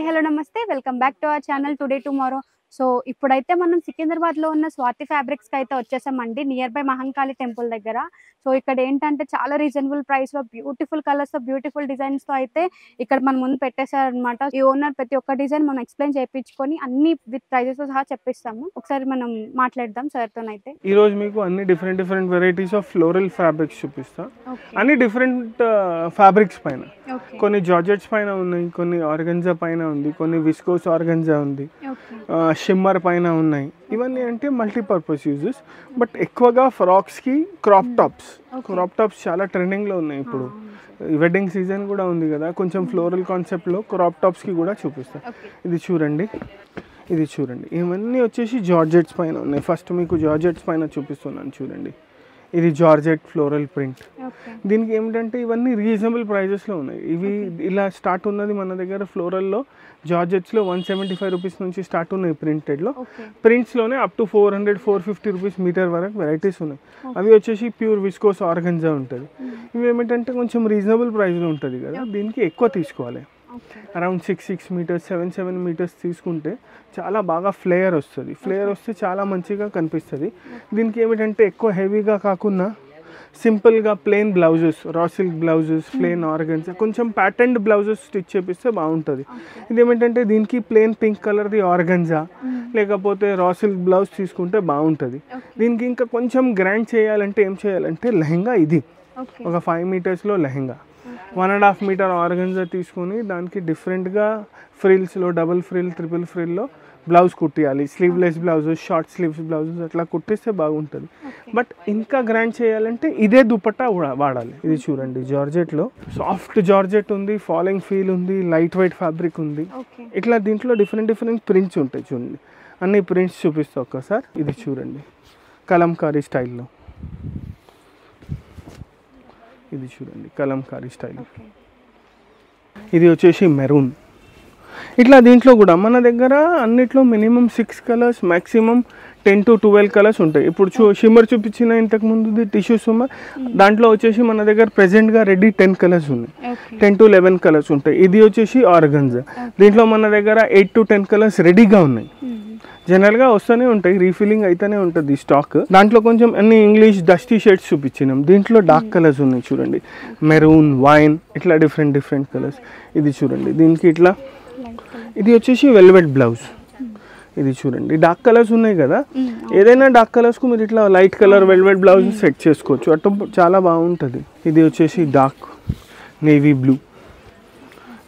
Hello నమస్తే welcome back to our channel today tomorrow. So ఇప్పుడైతే మనం సికింద్రాబాద్లో ఉన్న స్వాతి ఫ్యాబ్రిక్స్కి అయితే వచ్చేసామండి, నియర్ బై మహంకాళి టెంపుల్ దగ్గర. సో ఇక్కడ ఏంటంటే చాలా రీజనబుల్ ప్రైస్లో బ్యూటిఫుల్ కలర్స్తో బ్యూటిఫుల్ డిజైన్స్తో అయితే ఇక్కడ మన ముందు పెట్టేశారనమాట. ఈ ఓనర్ ప్రతి ఒక్క డిజైన్ మనం ఎక్స్ప్లెయిన్ చేయించుకొని అన్ని విత్ ప్రైజెస్ సహా చెప్పిస్తాము. ఒకసారి మనం మాట్లాడదాం సార్తో. అయితే ఈ రోజు మీకు అన్ని different varieties of floral fabrics చూపిస్తా. అన్ని డిఫరెంట్ ఫ్యాబ్రిక్స్ పైన, కొన్ని జార్జెట్స్ పైన ఉన్నాయి, కొన్ని ఆర్గంజా పైన ఉంది, కొన్ని విస్కోస్ ఆర్గంజా ఉంది, షిమ్మర్ పైన ఉన్నాయి. ఇవన్నీ అంటే మల్టీపర్పస్ యూజెస్. బట్ ఎక్కువగా ఫ్రాక్స్కి క్రాప్ టాప్స్ చాలా ట్రెండింగ్లో ఉన్నాయి. ఇప్పుడు వెడ్డింగ్ సీజన్ కూడా ఉంది కదా, కొంచెం ఫ్లోరల్ కాన్సెప్ట్లో క్రాప్ టాప్స్కి కూడా చూపిస్తా. ఇది చూడండి, ఇవన్నీ వచ్చేసి జార్జెట్స్ పైన ఉన్నాయి. ఫస్ట్ మీకు జార్జెట్స్ పైన చూపిస్తున్నాను చూడండి. ఇది జార్జెట్ ఫ్లోరల్ ప్రింట్. దీనికి ఏమిటంటే ఇవన్నీ రీజనబుల్ ప్రైజెస్లో ఉన్నాయి. ఇవి ఇలా స్టార్ట్ ఉన్నది మన దగ్గర ఫ్లోరల్లో జార్జెట్స్లో 175 రూపీస్ నుంచి స్టార్ట్ ఉన్నాయి. ప్రింటెడ్లో ప్రింట్స్లోనే అప్ టు 400-450 రూపీస్ మీటర్ వరకు వెరైటీస్ ఉన్నాయి. అవి వచ్చేసి ప్యూర్ విస్కోస్ ఆర్గంజా ఉంటుంది. ఇవి ఏమిటంటే కొంచెం రీజనబుల్ ప్రైస్లో ఉంటుంది కదా, దీనికి ఎక్కువ తీసుకోవాలి. అరౌండ్ 6 మీటర్స్ 7 మీటర్స్ తీసుకుంటే చాలా బాగా ఫ్లేయర్ వస్తుంది. ఫ్లేయర్ వస్తే చాలా మంచిగా కనిపిస్తుంది. దీనికి ఏమిటంటే ఎక్కువ హెవీగా కాకుండా సింపుల్గా plain blouses, raw silk blouses, plain organs, కొంచెం ప్యాటర్న్డ్ బ్లౌజెస్ స్టిచ్ చేపిస్తే బాగుంటుంది. ఇదేమిటంటే దీనికి ప్లెయిన్ పింక్ కలర్ది ఆర్గంజా లేకపోతే రా సిల్క్ బ్లౌజ్ తీసుకుంటే బాగుంటుంది. దీనికి ఇంకా కొంచెం గ్రాండ్ చేయాలంటే ఏం చేయాలంటే లెహంగా, ఇది ఒక 5 మీటర్స్లో లెహంగా, 1.5 మీటర్ ఆర్గంజా తీసుకొని దానికి డిఫరెంట్గా ఫ్రిల్స్లో, డబుల్ ఫ్రిల్, ట్రిపుల్ ఫ్రిల్లో బ్లౌజ్ కుట్టియాలి. Sleeveless blouses, short sleeves blouses అట్లా కుట్టిస్తే బాగుంటుంది. బట్ ఇంకా గ్రాండ్ చేయాలంటే ఇదే దుపట్టా వాడాలి. ఇది చూడండి, జార్జెట్లో సాఫ్ట్ జార్జెట్ ఉంది, ఫాలింగ్ ఫీల్ ఉంది, లైట్ వెయిట్ ఫ్యాబ్రిక్ ఉంది. ఇట్లా దీంట్లో డిఫరెంట్ ప్రింట్స్ ఉంటాయి. చూడండి, అన్ని ప్రింట్స్ చూపిస్తా ఒక్కసారి. ఇది చూడండి, కలంకారీ స్టైల్లో. ఇది చూడండి, కలంకారీ స్టైల్. ఇది వచ్చేసి మెరూన్. ఇట్లా దీంట్లో కూడా మన దగ్గర అన్నిట్లో minimum 6 colours, maximum 10 to 12 colours ఉంటాయి. ఇప్పుడు షిమ్మర్ చూపించిన ఇంతకుముందు టిష్యూ షిమ్మర్, దాంట్లో వచ్చేసి మన దగ్గర ప్రెజెంట్గా రెడీ 10 కలర్స్ ఉన్నాయి. 10 to 11 కలర్స్ ఉంటాయి. ఇది వచ్చేసి ఆర్గంజా. దీంట్లో మన దగ్గర 8 to 10 కలర్స్ రెడీగా ఉన్నాయి. జనరల్గా వస్తూనే ఉంటాయి, రీఫిల్లింగ్ అయితేనే ఉంటుంది స్టాక్. దాంట్లో కొంచెం అన్ని ఇంగ్లీష్ డస్టీ షేడ్స్ చూపించినాం. దీంట్లో డార్క్ కలర్స్ ఉన్నాయి చూడండి, మెరూన్, వైన్, ఇట్లా డిఫరెంట్ కలర్స్. ఇది చూడండి, దీనికి ఇట్లా, ఇది వచ్చేసి వెల్వెట్ బ్లౌజ్. ఇది చూడండి, డార్క్ కలర్స్ ఉన్నాయి కదా, ఏదైనా డార్క్ కలర్స్కు మీరు ఇట్లా light colour velvet blouse set చేసుకోవచ్చు, అటు చాలా బాగుంటుంది. ఇది వచ్చేసి డార్క్ నేవీ బ్లూ.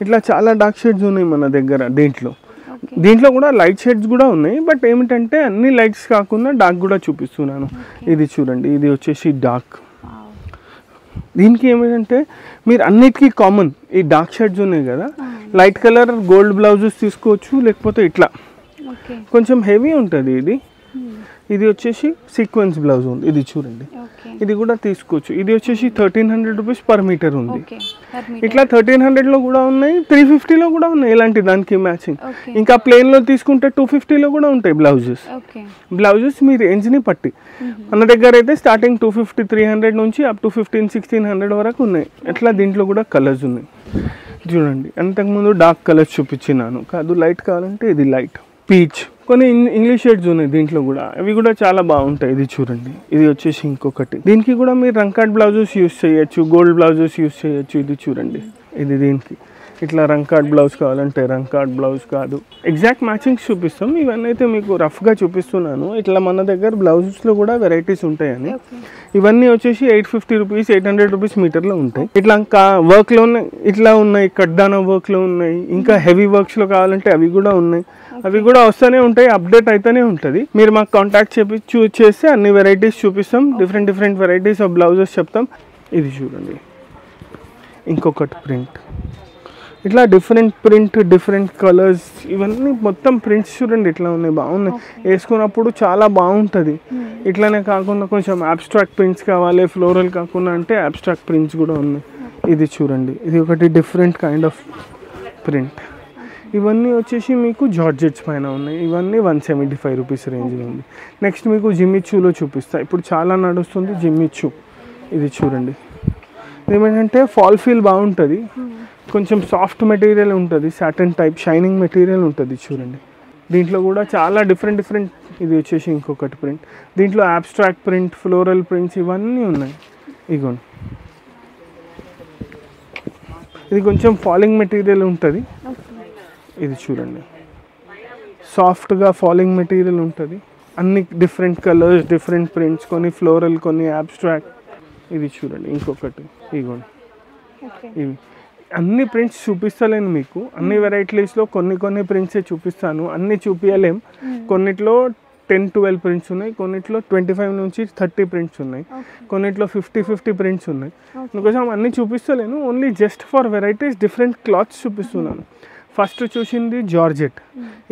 ఇట్లా చాలా డార్క్ షేడ్స్ ఉన్నాయి మన దగ్గర. దీంట్లో కూడా లైట్ షేడ్స్ కూడా ఉన్నాయి. బట్ ఏమిటంటే అన్ని లైట్స్ కాకుండా డార్క్ కూడా చూపిస్తున్నాను. ఇది చూడండి, ఇది వచ్చేసి డార్క్. దీనికి ఏమిటంటే మీరు అన్నిటికీ కామన్ ఈ డార్క్ షేడ్స్ ఉన్నాయి కదా, లైట్ కలర్ గోల్డ్ బ్లౌజెస్ తీసుకోవచ్చు, లేకపోతే ఇట్లా కొంచెం హెవీ ఉంటుంది. ఇది వచ్చేసి సీక్వెన్స్ బ్లౌజ్ ఉంది. ఇది చూడండి, ఇది కూడా తీసుకోవచ్చు. ఇది వచ్చేసి 1300 రూపీస్ పర్ మీటర్ ఉంది. ఇట్లా 1300లో కూడా ఉన్నాయి, 350లో కూడా ఉన్నాయి ఇలాంటి దానికి మ్యాచింగ్. ఇంకా ప్లెయిన్లో తీసుకుంటే 250లో కూడా ఉంటాయి బ్లౌజెస్ మీ రేంజ్ని పట్టి. మన దగ్గర అయితే స్టార్టింగ్ 250-300 నుంచి అప్ టు 1500-1600 వరకు ఉన్నాయి. అట్లా దీంట్లో కూడా కలర్స్ ఉన్నాయి చూడండి. అంతకుముందు డార్క్ కలర్స్ చూపించినాను కాదు, లైట్ కావాలంటే ఇది లైట్ పీచ్, కొన్ని ఇంగ్లీష్ షేడ్స్ ఉన్నాయి దీంట్లో కూడా, అవి కూడా చాలా బాగుంటాయి. ఇది చూడండి, ఇది వచ్చేసి ఇంకొకటి. దీనికి కూడా మీరు రంకాట్ బ్లౌజెస్ యూస్ చేయొచ్చు, గోల్డ్ బ్లౌజెస్ యూస్ చేయొచ్చు. ఇది చూడండి, ఇది దీనికి ఇట్లా రంకాట్ బ్లౌజ్ కావాలంటే రంకాట్ బ్లౌజ్ కాదు, ఎగ్జాక్ట్ మ్యాచింగ్స్ చూపిస్తాం. ఇవన్నీ అయితే మీకు రఫ్గా చూపిస్తున్నాను. ఇట్లా మన దగ్గర బ్లౌజెస్లో కూడా వెరైటీస్ ఉంటాయని. ఇవన్నీ వచ్చేసి 850 రూపీస్ 800 రూపీస్ మీటర్లో ఉంటాయి. ఇట్లా ఇంకా వర్క్లోనే ఇట్లా ఉన్నాయి, కడ్డానా వర్క్లో ఉన్నాయి, ఇంకా హెవీ వర్క్స్లో కావాలంటే అవి కూడా ఉన్నాయి. అవి కూడా వస్తూనే ఉంటాయి, అప్డేట్ అయితేనే ఉంటుంది. మీరు మాకు కాంటాక్ట్ చేస్తే అన్ని వెరైటీస్ చూపిస్తాం, డిఫరెంట్ వెరైటీస్ ఆఫ్ బ్లౌజెస్ చెప్తాం. ఇది చూడండి, ఇంకొకటి ప్రింట్. ఇట్లా డిఫరెంట్ కలర్స్, ఇవన్నీ మొత్తం ప్రింట్స్ చూడండి ఇట్లా ఉన్నాయి, బాగున్నాయి. వేసుకున్నప్పుడు చాలా బాగుంటుంది. ఇట్లానే కాకుండా కొంచెం అబ్స్ట్రాక్ట్ ప్రింట్స్ కావాలి, ఫ్లోరల్ కాకుండా అంటే అబ్స్ట్రాక్ట్ ప్రింట్స్ కూడా ఉన్నాయి. ఇది చూడండి, ఇది ఒకటి డిఫరెంట్ కైండ్ ఆఫ్ ప్రింట్. ఇవన్నీ వచ్చేసి మీకు జార్జెట్స్ పైన ఉన్నాయి. ఇవన్నీ 175 రూపీస్ రేంజ్లో ఉంది. నెక్స్ట్ మీకు జిమ్మిచ్చూలో చూపిస్తా. ఇప్పుడు చాలా నడుస్తుంది జిమ్మిచ్చూ. ఇది చూడండి, ఏమంటే ఫాల్ ఫీల్ బాగుంటుంది, కొంచెం సాఫ్ట్ మెటీరియల్ ఉంటుంది, సాటన్ టైప్ షైనింగ్ మెటీరియల్ ఉంటుంది చూడండి. దీంట్లో కూడా చాలా డిఫరెంట్ డిఫరెంట్, ఇది వచ్చేసి ఇంకొకటి ప్రింట్, దీంట్లో అబ్స్ట్రాక్ట్ ప్రింట్, ఫ్లోరల్ ప్రింట్స్ ఇవన్నీ ఉన్నాయి. ఇగోండి, ఇది కొంచెం ఫాలింగ్ మెటీరియల్ ఉంటుంది, ఇది చూడండి సాఫ్ట్గా ఫాలింగ్ మెటీరియల్ ఉంటుంది. అన్ని డిఫరెంట్ కలర్స్, డిఫరెంట్ ప్రింట్స్, కొన్ని ఫ్లోరల్, కొన్ని అబ్స్ట్రాక్ట్. ఇది చూడండి ఇంకొకటి, ఇగోండి ఇవి అన్ని ప్రింట్స్ చూపిస్తలేను మీకు, అన్ని వెరైటీస్లో కొన్ని కొన్ని ప్రింట్సే చూపిస్తాను, అన్ని చూపించలేం. కొన్నిట్లో 10-12 ప్రింట్స్ ఉన్నాయి, కొన్నిట్లో 25 నుంచి 30 ప్రింట్స్ ఉన్నాయి, కొన్నిట్లో 50 ప్రింట్స్ ఉన్నాయి. అందుకోసం అన్నీ చూపిస్తలేను, only just for varieties different clothes చూపిస్తున్నాను. ఫస్ట్ చూసింది జార్జెట్,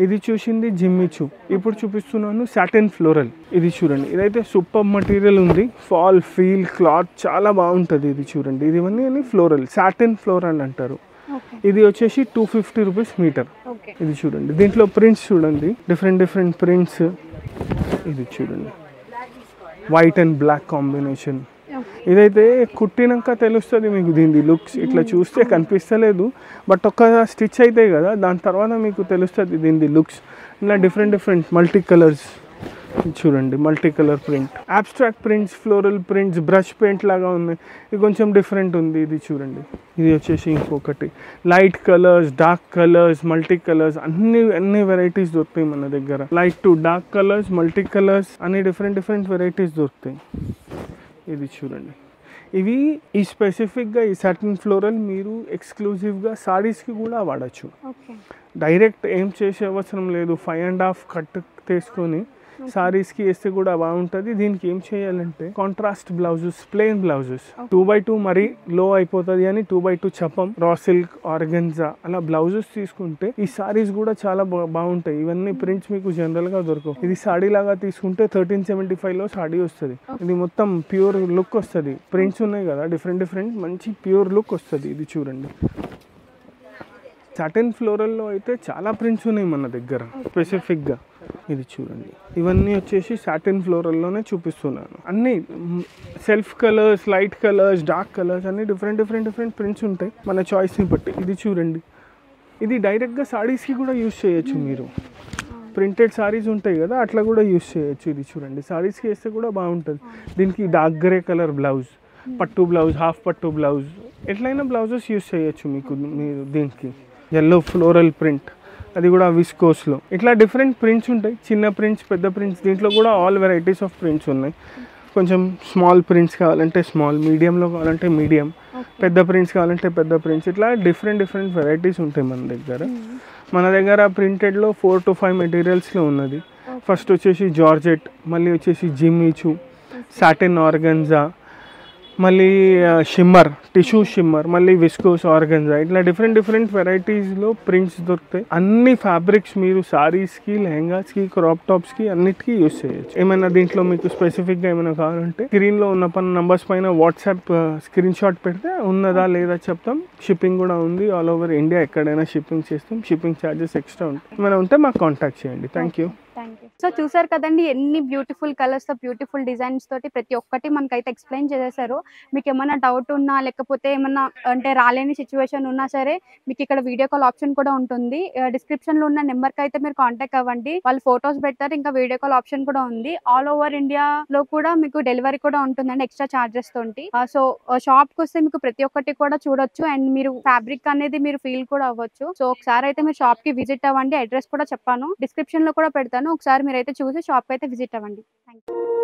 ఇది చూసింది జిమ్మిచూ, ఇప్పుడు చూపిస్తున్నాను సాటిన్ ఫ్లోరల్. ఇది చూడండి, ఇదైతే సూపర్ మెటీరియల్ ఉంది, ఫాల్ ఫీల్ క్లాత్ చాలా బాగుంటుంది. ఇది చూడండి, ఇది ఇవన్నీ ఫ్లోరల్, సాటిన్ ఫ్లోరల్ అంటారు. ఇది వచ్చేసి 250 రూపీస్ మీటర్. ఇది చూడండి, దీంట్లో ప్రింట్స్ చూడండి, డిఫరెంట్ డిఫరెంట్ ప్రింట్స్. ఇది చూడండి, వైట్ అండ్ బ్లాక్ కాంబినేషన్. ఇదైతే కుట్టినాక తెలుస్తుంది మీకు దీని లుక్స్, ఇట్లా చూస్తే కనిపిస్తలేదు, బట్ ఒక్క స్టిచ్ అవుతాయి కదా దాని తర్వాత మీకు తెలుస్తుంది దీని లుక్స్. ఇలా డిఫరెంట్ డిఫరెంట్ మల్టీ కలర్స్ చూడండి, multi colour print, abstract prints, floral prints, brush paint లాగా ఉన్నాయి. ఇది కొంచెం డిఫరెంట్ ఉంది. ఇది చూడండి, ఇది వచ్చేసి ఇంకొకటి light colours, dark colours, multi colours, అన్ని వెరైటీస్ దొరుకుతాయి మన దగ్గర. Light to dark colours, multi colours, అన్ని డిఫరెంట్ డిఫరెంట్ వెరైటీస్ దొరుకుతాయి. ఇది చూడండి, ఇవి ఈ స్పెసిఫిక్గా ఈ సాటిన్ ఫ్లోరల్ మీరు ఎక్స్క్లూజివ్గా సారీస్కి కూడా వాడచ్చు. డైరెక్ట్ ఏం చేసే అవసరం లేదు, 5.5 కట్ తీసుకొని సారీస్కి వేస్తే కూడా బాగుంటుంది. దీనికి ఏం చేయాలంటే contrast blouses, plain blouses 2x2 మరీ లో అయిపోతుంది అని 2x2 చపం, రా సిల్క్, ఆర్గన్జా అలా బ్లౌజెస్ తీసుకుంటే ఈ సారీస్ కూడా చాలా బాగుంటాయి. ఇవన్నీ ప్రింట్స్ మీకు జనరల్గా దొరకవు. ఇది సాడీ లాగా తీసుకుంటే 1375లో సాడీ వస్తుంది. ఇది మొత్తం ప్యూర్ లుక్ వస్తుంది. ప్రింట్స్ ఉన్నాయి కదా డిఫరెంట్ డిఫరెంట్, మంచి ప్యూర్ లుక్ వస్తుంది. ఇది చూడండి, సాటిన్ ఫ్లోరల్లో అయితే చాలా ప్రింట్స్ ఉన్నాయి మన దగ్గర స్పెసిఫిక్గా. ఇది చూడండి, ఇవన్నీ వచ్చేసి సాటిన్ ఫ్లోరల్లోనే చూపిస్తున్నాను. అన్నీ self colours, light colours, dark colours, అన్నీ డిఫరెంట్ డిఫరెంట్ డిఫరెంట్ ప్రింట్స్ ఉంటాయి మన చాయిస్ని బట్టి. ఇది చూడండి, ఇది డైరెక్ట్గా సారీస్కి కూడా యూస్ చేయొచ్చు మీరు. ప్రింటెడ్ సారీస్ ఉంటాయి కదా అట్లా కూడా యూస్ చేయొచ్చు. ఇది చూడండి, సారీస్కి వేస్తే కూడా బాగుంటుంది. దీనికి డార్క్ గ్రే కలర్ బ్లౌజ్, పట్టు బ్లౌజ్, హాఫ్ పట్టు బ్లౌజ్, ఎట్లయినా బ్లౌజెస్ యూస్ చేయొచ్చు మీరు. దీనికి ఎల్లో ఫ్లోరల్ ప్రింట్, అది కూడా విస్కోస్లో. ఇట్లా డిఫరెంట్ ప్రింట్స్ ఉంటాయి, చిన్న ప్రింట్స్, పెద్ద ప్రింట్స్. దీంట్లో కూడా ఆల్ వెరైటీస్ ఆఫ్ ప్రింట్స్ ఉన్నాయి. కొంచెం స్మాల్ ప్రింట్స్ కావాలంటే స్మాల్, మీడియంలో కావాలంటే మీడియం, పెద్ద ప్రింట్స్ కావాలంటే పెద్ద ప్రింట్స్, ఇట్లా డిఫరెంట్ డిఫరెంట్ వెరైటీస్ ఉంటాయి మన దగ్గర. మన దగ్గర ప్రింటెడ్లో 4 to 5 మెటీరియల్స్లో ఉన్నది. ఫస్ట్ వచ్చేసి జార్జెట్, మళ్ళీ వచ్చేసి జిమ్మిచూ, సాటిన్ ఆర్గన్జా, మళ్ళీ షిమ్మర్, టిష్యూ షిమ్మర్, మళ్ళీ విస్కోస్, ఆర్గన్జా, ఇట్లా డిఫరెంట్ డిఫరెంట్ వెరైటీస్లో ప్రింట్స్ దొరుకుతాయి. అన్ని ఫ్యాబ్రిక్స్ మీరు సారీస్కి, లెహంగాస్కి, క్రాప్ టాప్స్కి అన్నిటికీ యూస్ చేయొచ్చు. ఏమైనా దీంట్లో మీకు స్పెసిఫిక్గా ఏమైనా కావాలంటే స్క్రీన్లో ఉన్న నంబర్స్ పైన వాట్సాప్ స్క్రీన్ షాట్ పెడితే ఉన్నదా లేదా చెప్తాం. షిప్పింగ్ కూడా ఉంది, ఆల్ ఓవర్ ఇండియా ఎక్కడైనా షిప్పింగ్ చేస్తాం. షిప్పింగ్ ఛార్జెస్ ఎక్స్ట్రా ఉంటాయి. ఏమైనా ఉంటే మాకు కాంటాక్ట్ చేయండి. Thank you. సో చూసారు కదండి, ఎన్ని బ్యూటిఫుల్ కలర్స్ తో, బ్యూటిఫుల్ డిజైన్స్ తోటి ప్రతి ఒక్కటి మనకైతే ఎక్స్ప్లెయిన్ చేసేసారు. మీకు ఏమైనా డౌట్ ఉన్నా, లేకపోతే ఏమన్నా అంటే రాలేని సిచ్యువేషన్ ఉన్నా సరే మీకు ఇక్కడ వీడియో కాల్ ఆప్షన్ కూడా ఉంటుంది. డిస్క్రిప్షన్ లో ఉన్న నెంబర్ కి అయితే మీరు కాంటాక్ట్ అవ్వండి, వాళ్ళు ఫొటోస్ పెడతారు. ఇంకా వీడియో కాల్ ఆప్షన్ కూడా ఉంది. ఆల్ ఓవర్ ఇండియా లో కూడా మీకు డెలివరీ కూడా ఉంటుందండి ఎక్స్ట్రా చార్జెస్ తోటి. సో షాప్ కి వస్తే మీకు ప్రతి ఒక్కటి కూడా చూడొచ్చు, అండ్ మీరు ఫ్యాబ్రిక్ అనేది మీరు ఫీల్ కూడా అవ్వచ్చు. సో ఒకసారి అయితే మీరు షాప్ కి విజిట్ అవ్వండి. అడ్రస్ కూడా చెప్పాను, డిస్క్రిప్షన్ లో కూడా పెడతాను. ఒకసారి మీరైతే చూసి షాప్ అయితే విజిట్ అవ్వండి. Thank you.